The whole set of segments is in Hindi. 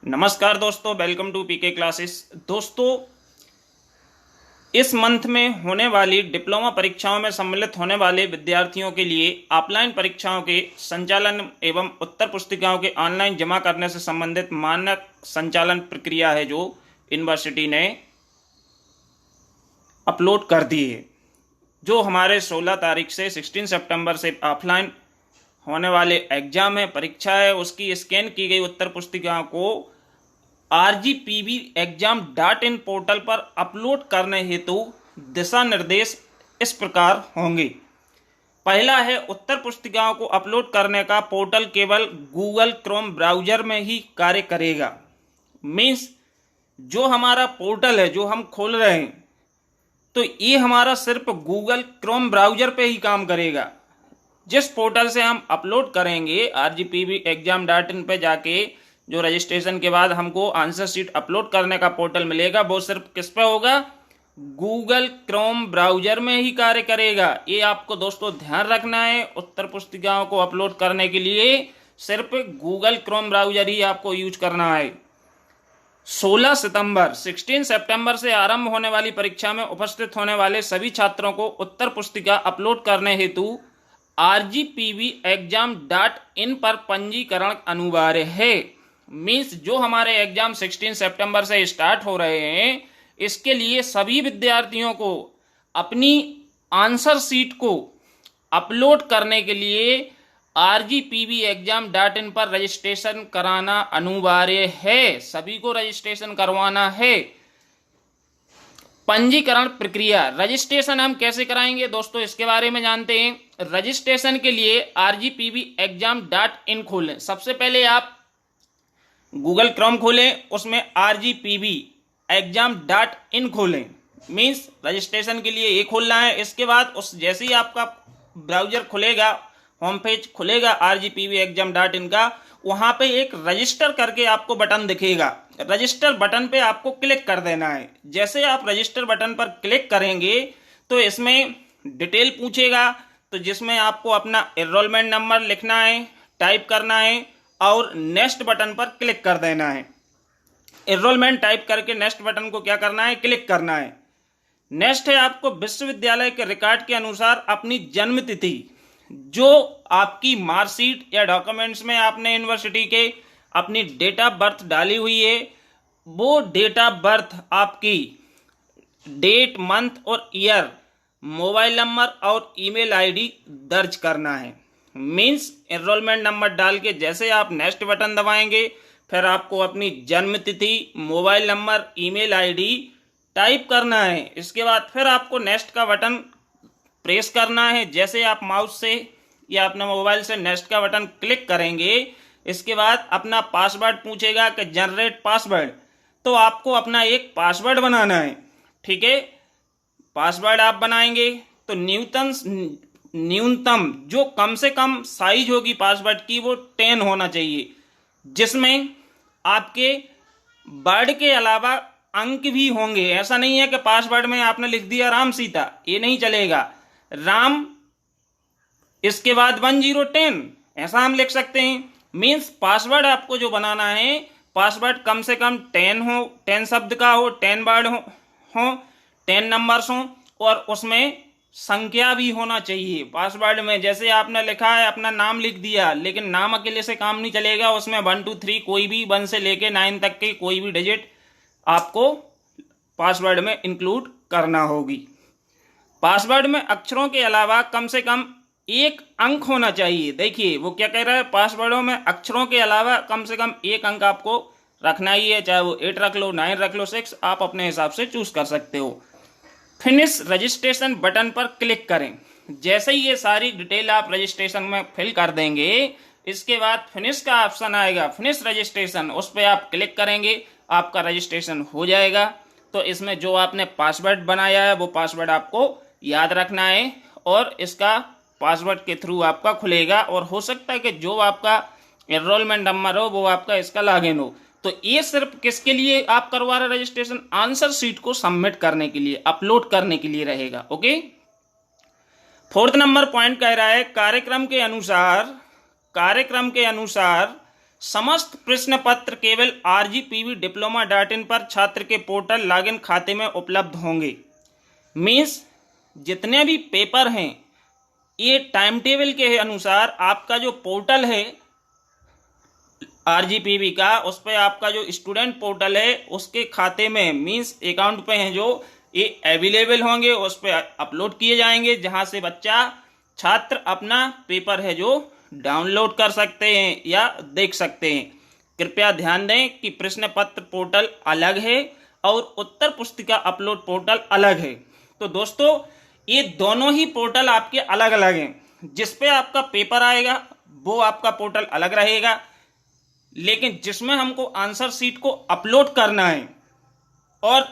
नमस्कार दोस्तों, वेलकम टू पीके क्लासेस। दोस्तों, इस मंथ में होने वाली डिप्लोमा परीक्षाओं में सम्मिलित होने वाले विद्यार्थियों के लिए ऑफलाइन परीक्षाओं के संचालन एवं उत्तर पुस्तिकाओं के ऑनलाइन जमा करने से संबंधित मानक संचालन प्रक्रिया है जो यूनिवर्सिटी ने अपलोड कर दी है। जो हमारे 16 तारीख से 16 सितंबर से ऑफलाइन होने वाले एग्जाम है, परीक्षा है, उसकी स्कैन की गई उत्तर पुस्तिकाओं को RGPBexam.in पोर्टल पर अपलोड करने हेतु दिशा निर्देश इस प्रकार होंगे। पहला है, उत्तर पुस्तिकाओं को अपलोड करने का पोर्टल केवल गूगल क्रोम ब्राउजर में ही कार्य करेगा। मीन्स जो हमारा पोर्टल है जो हम खोल रहे हैं तो ये हमारा सिर्फ गूगल क्रोम ब्राउजर पे ही काम करेगा। जिस पोर्टल से हम अपलोड करेंगे RGPBexam.in पे जाके जो रजिस्ट्रेशन के बाद हमको आंसर शीट अपलोड करने का पोर्टल मिलेगा, वो सिर्फ किस पे होगा? गूगल क्रोम ब्राउजर में ही कार्य करेगा। ये आपको दोस्तों ध्यान रखना है। उत्तर पुस्तिकाओं को अपलोड करने के लिए सिर्फ गूगल क्रोम ब्राउजर ही आपको यूज करना है। 16 सितंबर से आरंभ होने वाली परीक्षा में उपस्थित होने वाले सभी छात्रों को उत्तर पुस्तिका अपलोड करने हेतु RGPBexam.in पर पंजीकरण अनिवार्य है। मीन्स जो हमारे एग्जाम 16 सितंबर से स्टार्ट हो रहे हैं, इसके लिए सभी विद्यार्थियों को अपनी आंसर शीट को अपलोड करने के लिए RGPBexam.in पर रजिस्ट्रेशन कराना अनिवार्य है। सभी को रजिस्ट्रेशन करवाना है। पंजीकरण प्रक्रिया, रजिस्ट्रेशन हम कैसे कराएंगे दोस्तों, इसके बारे में जानते हैं। रजिस्ट्रेशन के लिए RGPBexam.in खोलें। सबसे पहले आप गूगल क्रोम खोलें, उसमें RGPBexam.in खोलें। मीन्स रजिस्ट्रेशन के लिए ये खोलना है। इसके बाद उस जैसे ही आपका ब्राउजर खुलेगा, होम पेज खुलेगा RGPBexam.in का, वहां पे एक रजिस्टर करके आपको बटन दिखेगा। रजिस्टर बटन पे आपको क्लिक कर देना है। जैसे आप रजिस्टर बटन पर क्लिक करेंगे तो इसमें डिटेल पूछेगा, तो जिसमें आपको अपना एनरोलमेंट नंबर लिखना है, टाइप करना है और नेक्स्ट बटन पर क्लिक कर देना है। एनरोलमेंट टाइप करके नेक्स्ट बटन को क्या करना है? क्लिक करना है। नेक्स्ट है, आपको विश्वविद्यालय के रिकॉर्ड के अनुसार अपनी जन्म तिथि, जो आपकी मार्कशीट या डॉक्यूमेंट्स में आपने यूनिवर्सिटी के अपनी डेट ऑफ बर्थ डाली हुई है, वो डेट ऑफ बर्थ आपकी डेट, मंथ और ईयर, मोबाइल नंबर और ईमेल आईडी दर्ज करना है। मीन्स एनरोलमेंट नंबर डाल के जैसे आप नेक्स्ट बटन दबाएंगे, फिर आपको अपनी जन्म तिथि, mobile number, email ID type करना है। इसके बाद फिर आपको नेक्स्ट का बटन प्रेस करना है। जैसे आप माउस से या अपने मोबाइल से नेक्स्ट का बटन क्लिक करेंगे, इसके बाद अपना पासवर्ड पूछेगा कि जनरेट पासवर्ड, तो आपको अपना एक पासवर्ड बनाना है। ठीक है, पासवर्ड आप बनाएंगे तो न्यूनतम जो कम से कम साइज होगी पासवर्ड की वो 10 होना चाहिए, जिसमें आपके वर्ड के अलावा अंक भी होंगे। ऐसा नहीं है कि पासवर्ड में आपने लिख दिया राम सीता, ये नहीं चलेगा। राम इसके बाद 1010 ऐसा हम लिख सकते हैं। मीन्स पासवर्ड आपको जो बनाना है, पासवर्ड कम से कम 10 हो, 10 शब्द का हो, 10 वर्ड हो 10 नंबर्स हो और उसमें संख्या भी होना चाहिए पासवर्ड में। जैसे आपने लिखा है, अपना नाम लिख दिया, लेकिन नाम अकेले से काम नहीं चलेगा। उसमें 1 2 3 कोई भी 1 से लेके 9 तक के कोई भी डिजिट आपको पासवर्ड में इंक्लूड करना होगी। पासवर्ड में अक्षरों के अलावा कम से कम एक अंक होना चाहिए। देखिए वो क्या कह रहा है, पासवर्डों में अक्षरों के अलावा कम से कम एक अंक आपको रखना ही है। चाहे वो 8 रख लो, 9 रख लो, 6, आप अपने हिसाब से चूज कर सकते हो। फिनिश रजिस्ट्रेशन बटन पर क्लिक करें। जैसे ही ये सारी डिटेल आप रजिस्ट्रेशन में फिल कर देंगे, इसके बाद फिनिश का ऑप्शन आएगा, फिनिश रजिस्ट्रेशन, उस पर आप क्लिक करेंगे, आपका रजिस्ट्रेशन हो जाएगा। तो इसमें जो आपने पासवर्ड बनाया है वो पासवर्ड आपको याद रखना है और इसका पासवर्ड के थ्रू आपका खुलेगा। और हो सकता है कि जो आपका एनरोलमेंट नंबर हो वो आपका इसका लॉगिन हो। तो ये सिर्फ किसके लिए आप करवा रहे रजिस्ट्रेशन? आंसर शीट को सबमिट करने के लिए, अपलोड करने के लिए रहेगा। ओके, 4th नंबर पॉइंट कह रहा है, कार्यक्रम के अनुसार समस्त प्रश्न पत्र केवल rgpvdiploma.in पर छात्र के पोर्टल लॉगिन खाते में उपलब्ध होंगे। मीन्स जितने भी पेपर हैं ये टाइम टेबल के अनुसार आपका जो पोर्टल है आरजीपीवी का, उस पर आपका जो स्टूडेंट पोर्टल है उसके खाते में मीन्स अकाउंट पे हैं जो ये अवेलेबल होंगे, उस पर अपलोड किए जाएंगे, जहां से छात्र अपना पेपर है जो डाउनलोड कर सकते हैं या देख सकते हैं। कृपया ध्यान दें कि प्रश्न पत्र पोर्टल अलग है और उत्तर पुस्तिका अपलोड पोर्टल अलग है। तो दोस्तों ये दोनों ही पोर्टल आपके अलग अलग हैं। जिस पे आपका पेपर आएगा वो आपका पोर्टल अलग रहेगा, लेकिन जिसमें हमको आंसर शीट को अपलोड करना है और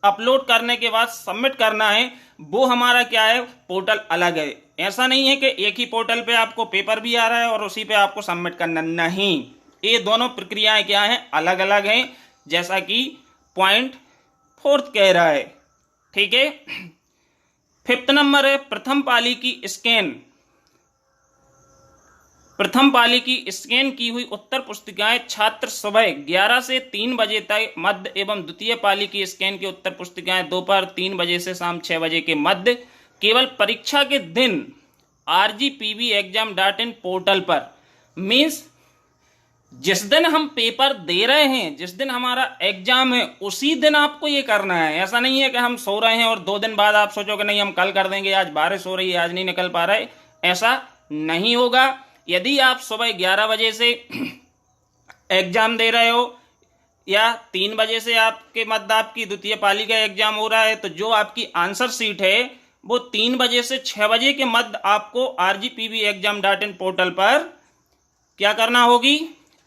अपलोड करने के बाद सबमिट करना है वो हमारा क्या है, पोर्टल अलग है। ऐसा नहीं है कि एक ही पोर्टल पे आपको पेपर भी आ रहा है और उसी पे आपको सबमिट करना, नहीं, ये दोनों प्रक्रियाएं क्या हैं, अलग अलग हैं, जैसा कि पॉइंट 4 कह रहा है। ठीक है। 5 नंबर है प्रथम पाली की स्कैन की हुई उत्तर पुस्तिकाएं छात्र सुबह 11 से 3 बजे तक मध्य एवं द्वितीय पाली की स्कैन की उत्तर पुस्तिकाएं दोपहर 3 बजे से शाम 6 बजे के मध्य केवल परीक्षा के दिन rgpvexam.in पोर्टल पर, मीन्स जिस दिन हम पेपर दे रहे हैं, जिस दिन हमारा एग्जाम है उसी दिन आपको ये करना है। ऐसा नहीं है कि हम सो रहे हैं और 2 दिन बाद आप सोचोगे नहीं हम कल कर देंगे, आज बारिश हो रही है आज नहीं निकल पा रहे, ऐसा नहीं होगा। यदि आप सुबह 11 बजे से एग्जाम दे रहे हो या 3 बजे से आपके मध्य आपकी द्वितीय पाली का एग्जाम हो रहा है, तो जो आपकी आंसर शीट है वो 3 बजे से 6 बजे के मध्य आपको rgpvexam.in पोर्टल पर क्या करना होगी,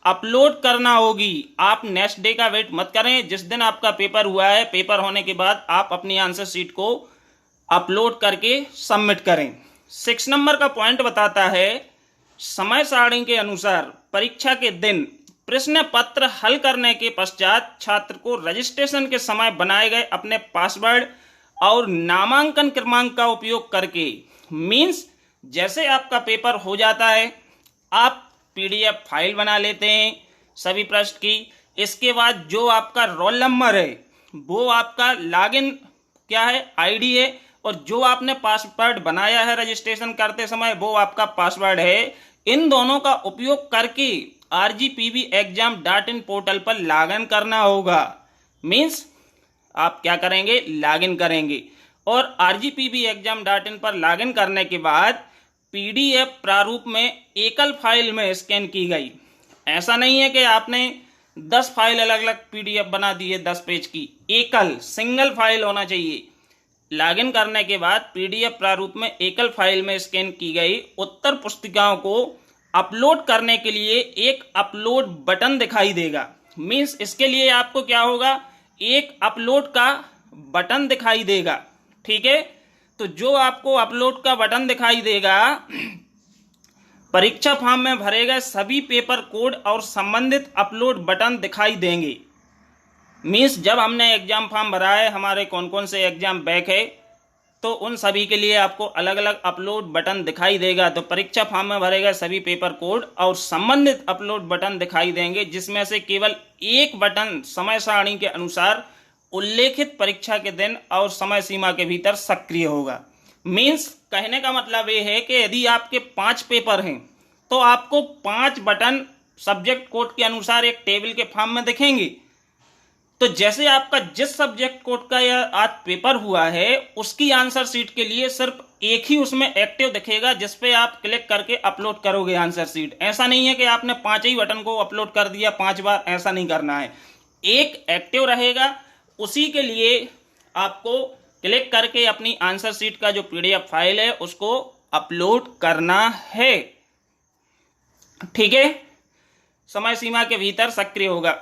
अपलोड करना होगी। आप नेक्स्ट डे का वेट मत करें। जिस दिन आपका पेपर हुआ है, पेपर होने के बाद आप अपनी आंसर शीट को अपलोड करके सबमिट करें। 6 नंबर का पॉइंट बताता है समय सारणी के अनुसार परीक्षा के दिन प्रश्न पत्र हल करने के पश्चात छात्र को रजिस्ट्रेशन के समय बनाए गए अपने पासवर्ड और नामांकन क्रमांक का उपयोग करके, मीन्स जैसे आपका पेपर हो जाता है आप पीडीएफ फाइल बना लेते हैं सभी प्रश्न की, इसके बाद जो आपका रोल नंबर है वो आपका लॉगिन क्या है, आईडी है, और जो आपने पासवर्ड बनाया है रजिस्ट्रेशन करते समय वो आपका पासवर्ड है। इन दोनों का उपयोग करके rgpvexam.in पोर्टल पर लॉगिन करना होगा। मीन्स आप क्या करेंगे, लॉगिन करेंगे और rgpvexam.in पर लॉगिन करने के बाद पीडीएफ प्रारूप में एकल फाइल में स्कैन की गई। ऐसा नहीं है कि आपने 10 फाइल अलग अलग पीडीएफ बना दी है 10 पेज की, एकल सिंगल फाइल होना चाहिए। लॉगिन करने के बाद पीडीएफ प्रारूप में एकल फाइल में स्कैन की गई उत्तर पुस्तिकाओं को अपलोड करने के लिए एक अपलोड बटन दिखाई देगा। मीन्स इसके लिए आपको क्या होगा, एक अपलोड का बटन दिखाई देगा। ठीक है। तो जो आपको अपलोड का बटन दिखाई देगा, परीक्षा फॉर्म में भरे गए सभी पेपर कोड और संबंधित अपलोड बटन दिखाई देंगे। मीन्स जब हमने एग्जाम फॉर्म भरा है, हमारे कौन कौन से एग्जाम बैक है, तो उन सभी के लिए आपको अलग अलग अपलोड बटन दिखाई देगा। तो परीक्षा फॉर्म में भरे गए सभी पेपर कोड और संबंधित अपलोड बटन दिखाई देंगे, जिसमें से केवल एक बटन समय सारणी के अनुसार उल्लेखित परीक्षा के दिन और समय सीमा के भीतर सक्रिय होगा। मीन्स कहने का मतलब ये है कि यदि आपके 5 पेपर हैं तो आपको 5 बटन सब्जेक्ट कोड के अनुसार एक टेबल के फॉर्म में दिखेंगे। तो जैसे आपका जिस सब्जेक्ट कोड का या आज पेपर हुआ है उसकी आंसर शीट के लिए सिर्फ एक ही उसमें एक्टिव दिखेगा, जिस पे आप क्लिक करके अपलोड करोगे आंसर शीट। ऐसा नहीं है कि आपने 5 ही बटन को अपलोड कर दिया 5 बार, ऐसा नहीं करना है। एक एक्टिव रहेगा, उसी के लिए आपको क्लिक करके अपनी आंसर शीट का जो पीडीएफ फाइल है उसको अपलोड करना है। ठीक है। समय सीमा के भीतर सक्रिय होगा।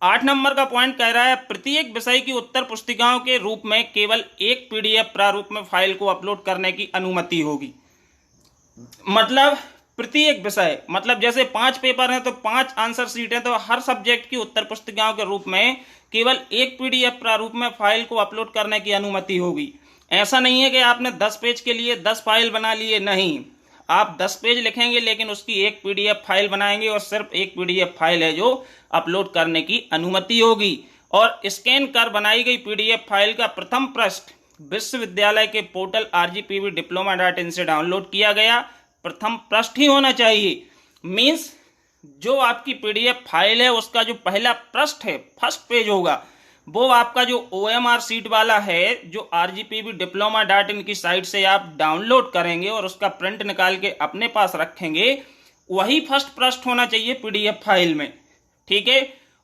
8 नंबर का पॉइंट कह रहा है प्रत्येक विषय की उत्तर पुस्तिकाओं के रूप में केवल एक पीडीएफ प्रारूप में फाइल को अपलोड करने की अनुमति होगी। मतलब प्रत्येक विषय, मतलब जैसे 5 पेपर हैं तो 5 आंसर शीट हैं, तो हर सब्जेक्ट की उत्तर पुस्तिकाओं के रूप में केवल एक पीडीएफ प्रारूप में फाइल को अपलोड करने की अनुमति होगी। ऐसा नहीं है कि आपने 10 पेज के लिए 10 फाइल बना लिए, नहीं। आप 10 पेज लिखेंगे लेकिन उसकी एक पीडीएफ फाइल बनाएंगे और सिर्फ एक पीडीएफ फाइल है जो अपलोड करने की अनुमति होगी। और स्कैन कर बनाई गई पीडीएफ फाइल का प्रथम पृष्ठ विश्वविद्यालय के पोर्टल rgpvdiploma.in से डाउनलोड किया गया प्रथम पृष्ठ ही होना चाहिए। मीन्स जो आपकी पीडीएफ फाइल है उसका जो पहला पृष्ठ है, फर्स्ट पेज होगा, वो आपका जो OMR सीट वाला है जो rgpvdiploma.in की साइट से आप डाउनलोड करेंगे और उसका प्रिंट निकाल के अपने पास रखेंगे, वही फर्स्ट पृष्ठ होना चाहिए पीडीएफ फाइल में। ठीक है।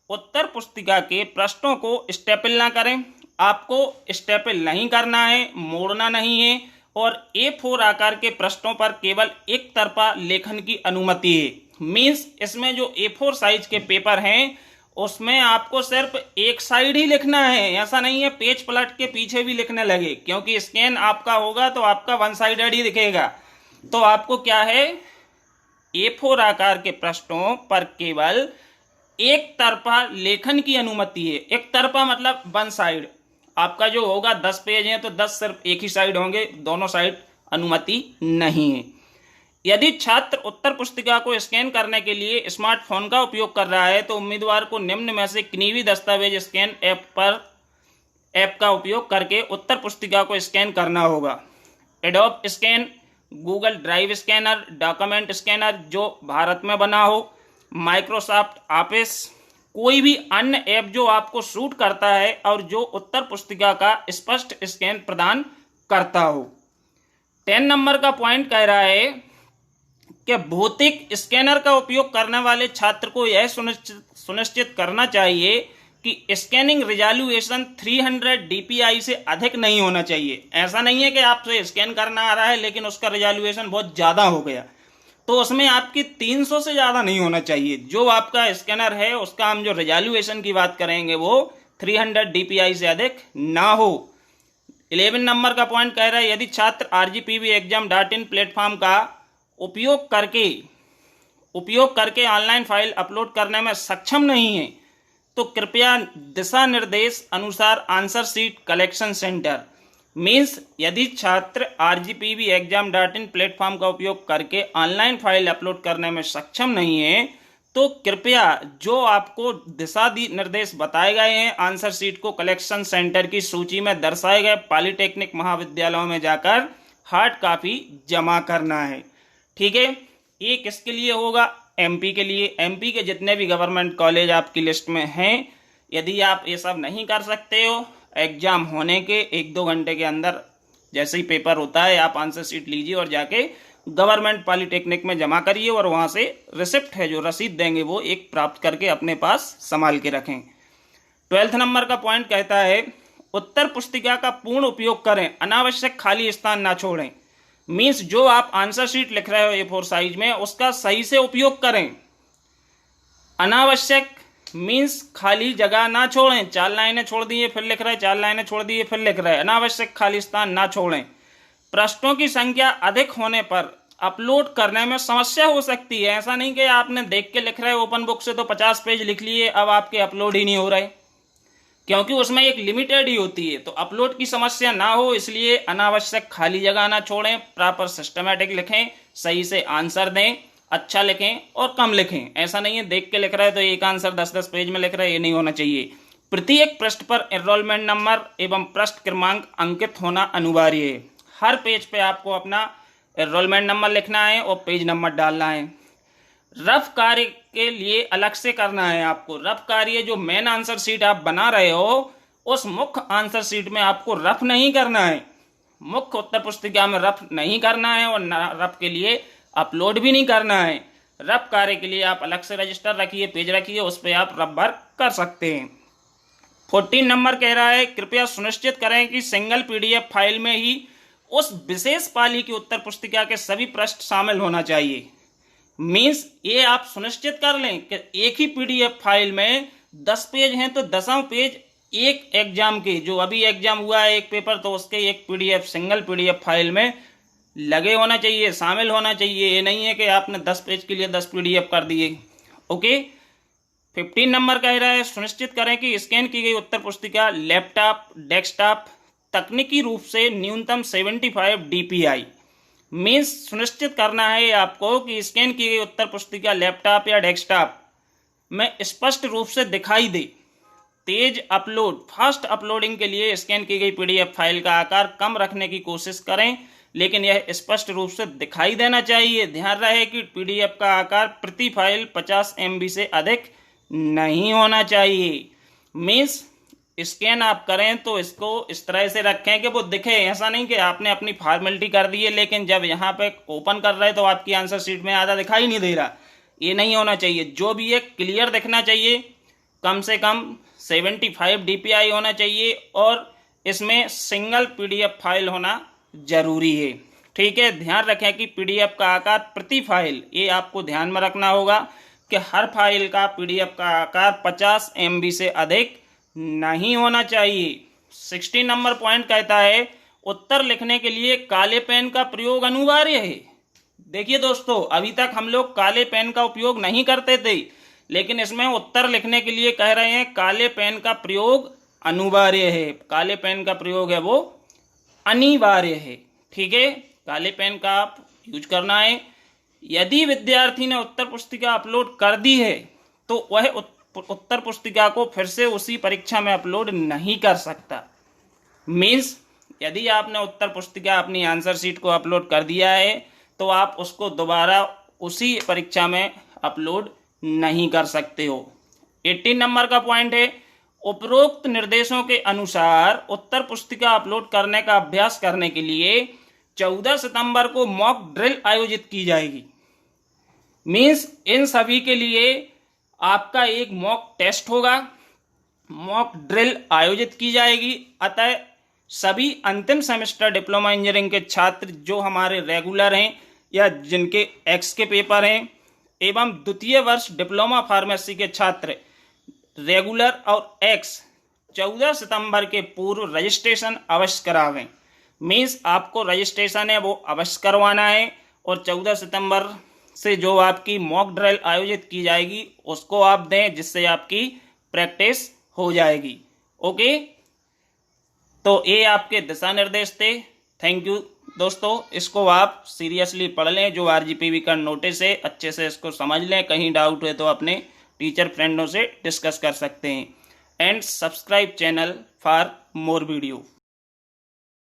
उत्तर पुस्तिका के पृष्ठों को स्टेपल ना करें, आपको स्टेपल नहीं करना है, मोड़ना नहीं है, और A4 आकार के पृष्ठों पर केवल एक तरफा लेखन की अनुमति है। मीन्स इसमें जो A4 साइज के पेपर हैं उसमें आपको सिर्फ एक साइड ही लिखना है, ऐसा नहीं है पेज पलट के पीछे भी लिखने लगे, क्योंकि स्कैन आपका होगा तो आपका वन साइडेड ही दिखेगा। तो आपको क्या है, A4 आकार के पृष्ठों पर केवल एक तरफा लेखन की अनुमति है। एक तरफा मतलब वन साइड। आपका जो होगा 10 पेज हैं तो 10 सिर्फ एक ही साइड होंगे, दोनों साइड अनुमति नहीं है। यदि छात्र उत्तर पुस्तिका को स्कैन करने के लिए स्मार्टफोन का उपयोग कर रहा है तो उम्मीदवार को निम्न में से किन्हीं भी दस्तावेज स्कैन ऐप का उपयोग करके उत्तर पुस्तिका को स्कैन करना होगा। Adobe scan, Google drive scanner, document scanner जो भारत में बना हो, माइक्रोसॉफ्ट ऑफिस, कोई भी अन्य ऐप जो आपको सूट करता है और जो उत्तर पुस्तिका का स्पष्ट स्कैन प्रदान करता हो। 10 नंबर का पॉइंट कह रहा है कि भौतिक स्कैनर का उपयोग करने वाले छात्र को यह सुनिश्चित करना चाहिए कि स्कैनिंग रिजोल्यूशन 300 dpi से अधिक नहीं होना चाहिए। ऐसा नहीं है कि आपसे स्कैन करना आ रहा है लेकिन उसका रिजोल्यूशन बहुत ज़्यादा हो गया, तो उसमें आपकी 300 से ज़्यादा नहीं होना चाहिए। जो आपका स्कैनर है उसका हम जो रिजोल्यूशन की बात करेंगे वो 300 dpi से अधिक ना हो। 11 नंबर का पॉइंट कह रहा है यदि छात्र rgpvexam.in प्लेटफॉर्म का उपयोग करके ऑनलाइन अपलोड अपलोड करने में सक्षम नहीं है तो कृपया दिशा निर्देश अनुसार answer sheet collection centre, means यदि छात्र rgpvexam.in प्लेटफॉर्म का उपयोग करके ऑनलाइन फाइल अपलोड करने में सक्षम नहीं है तो कृपया जो आपको दिशा निर्देश बताए गए हैं आंसर शीट को कलेक्शन सेंटर की सूची में दर्शाए गए पॉलिटेक्निक महाविद्यालयों में जाकर हार्ड कॉपी जमा करना है। ठीक है। ये किसके लिए होगा, MP के लिए। MP के जितने भी गवर्नमेंट कॉलेज आपकी लिस्ट में हैं, यदि आप ये सब नहीं कर सकते हो, एग्जाम होने के 1-2 घंटे के अंदर जैसे ही पेपर होता है आप आंसर शीट लीजिए और जाके गवर्नमेंट पॉलिटेक्निक में जमा करिए और वहाँ से रिसिप्ट है जो रसीद देंगे वो एक प्राप्त करके अपने पास संभाल के रखें। 12 नंबर का पॉइंट कहता है उत्तर पुस्तिका का पूर्ण उपयोग करें, अनावश्यक खाली स्थान ना छोड़ें। मीन्स जो आप आंसर शीट लिख रहे हो A4 साइज में उसका सही से उपयोग करें। अनावश्यक मीन्स खाली जगह ना छोड़ें, 4 लाइनें छोड़ दिए फिर लिख रहे, 4 लाइनें छोड़ दिए फिर लिख रहे, अनावश्यक खाली स्थान ना छोड़ें। पृष्ठों की संख्या अधिक होने पर अपलोड करने में समस्या हो सकती है। ऐसा नहीं कि आपने देख के लिख रहे ओपन बुक से तो 50 पेज लिख लिए, अब आपके अपलोड ही नहीं हो रहे, क्योंकि उसमें एक लिमिटेड ही होती है। तो अपलोड की समस्या ना हो इसलिए अनावश्यक खाली जगह ना छोड़ें, प्रॉपर सिस्टमेटिक लिखें, सही से आंसर दें, अच्छा लिखें और कम लिखें। ऐसा नहीं है देख के लिख रहे तो एक आंसर 10-10 पेज में लिख रहे, ये नहीं होना चाहिए। प्रत्येक पृष्ठ पर एनरोलमेंट नंबर एवं पृष्ठ क्रमांक अंकित होना अनिवार्य है। हर पेज पे आपको अपना एनरोलमेंट नंबर लिखना है और पेज नंबर डालना है। रफ कार्य के लिए अलग से करना है आपको। रफ कार्य जो मेन आंसर शीट आप बना रहे हो उस मुख्य आंसर शीट में आपको रफ नहीं करना है, मुख्य उत्तर पुस्तिका में रफ नहीं करना है और रफ के लिए अपलोड भी नहीं करना है। रफ कार्य के लिए आप अलग से रजिस्टर रखिए, पेज रखिए, उस पर आप रफ वर्क कर सकते हैं। 14 नंबर कह रहा है कृपया सुनिश्चित करें कि सिंगल PDF फाइल में ही उस विशेष पाली की उत्तर पुस्तिका के सभी पृष्ठ शामिल होना चाहिए। मीन्स ये आप सुनिश्चित कर लें कि एक ही PDF फाइल में 10 पेज हैं तो 10 पेज एक एग्जाम के, जो अभी एग्जाम हुआ है एक पेपर, तो उसके एक PDF सिंगल PDF फाइल में लगे होना चाहिए, शामिल होना चाहिए। ये नहीं है कि आपने 10 पेज के लिए 10 PDF कर दिए। ओके। 15 नंबर कह रहा है सुनिश्चित करें कि स्कैन की गई उत्तर पुस्तिका लैपटॉप, डेस्कटॉप तकनीकी रूप से न्यूनतम 75 dpi मीन्स सुनिश्चित करना है आपको कि स्कैन की गई उत्तर पुस्तिका लैपटॉप या डेस्कटॉप में स्पष्ट रूप से दिखाई दे। तेज अपलोड, फास्ट अपलोडिंग के लिए स्कैन की गई पीडीएफ फाइल का आकार कम रखने की कोशिश करें, लेकिन यह स्पष्ट रूप से दिखाई देना चाहिए। ध्यान रहे कि पीडीएफ का आकार प्रति फाइल 50 MB से अधिक नहीं होना चाहिए। मीन्स स्कैन आप करें तो इसको इस तरह से रखें कि वो दिखे, ऐसा नहीं कि आपने अपनी फॉर्मेलिटी कर दी है लेकिन जब यहाँ पे ओपन कर रहे तो आपकी आंसर शीट में आधा दिखाई नहीं दे रहा। ये नहीं होना चाहिए। जो भी है क्लियर दिखना चाहिए, कम से कम 75 DPI होना चाहिए और इसमें सिंगल पीडीएफ फाइल होना जरूरी है। ठीक है, ध्यान रखें कि पीडीएफ का आकार प्रति फाइल, ये आपको ध्यान में रखना होगा कि हर फाइल का पीडीएफ का आकार 50 MB से अधिक नहीं होना चाहिए। 16 नंबर पॉइंट कहता है उत्तर लिखने के लिए काले पेन का प्रयोग अनिवार्य है। देखिए दोस्तों, अभी तक हम लोग काले पेन का उपयोग नहीं करते थे, लेकिन इसमें उत्तर लिखने के लिए कह रहे हैं काले पेन का प्रयोग अनिवार्य है। काले पेन का प्रयोग है वो अनिवार्य है। ठीक है, काले पेन का आप यूज करना है। यदि विद्यार्थी ने उत्तर पुस्तिका अपलोड कर दी है तो वह उत्तर पुस्तिका को फिर से उसी परीक्षा में अपलोड नहीं कर सकता। मीन्स यदि आपने उत्तर पुस्तिका अपनी आंसर शीट को अपलोड कर दिया है तो आप उसको दोबारा उसी परीक्षा में अपलोड नहीं कर सकते हो। 18 नंबर का पॉइंट है उपरोक्त निर्देशों के अनुसार उत्तर पुस्तिका अपलोड करने का अभ्यास करने के लिए 14 सितंबर को मॉक ड्रिल आयोजित की जाएगी। मीन्स इन सभी के लिए आपका एक मॉक टेस्ट होगा, मॉक ड्रिल आयोजित की जाएगी। अतः सभी अंतिम सेमेस्टर डिप्लोमा इंजीनियरिंग के छात्र जो हमारे रेगुलर हैं या जिनके एक्स के पेपर हैं एवं द्वितीय वर्ष डिप्लोमा फार्मेसी के छात्र रेगुलर और एक्स 14 सितंबर के पूर्व रजिस्ट्रेशन अवश्य करावें। मीन्स आपको रजिस्ट्रेशन है वो अवश्य करवाना है और 14 सितंबर से जो आपकी मॉक ड्रिल आयोजित की जाएगी उसको आप दें, जिससे आपकी प्रैक्टिस हो जाएगी। ओके, तो ये आपके दिशा निर्देश थे। थैंक यू दोस्तों, इसको आप सीरियसली पढ़ लें। जो RGPV का नोटिस है अच्छे से इसको समझ लें। कहीं डाउट है तो अपने टीचर फ्रेंडों से डिस्कस कर सकते हैं। And subscribe channel for more video.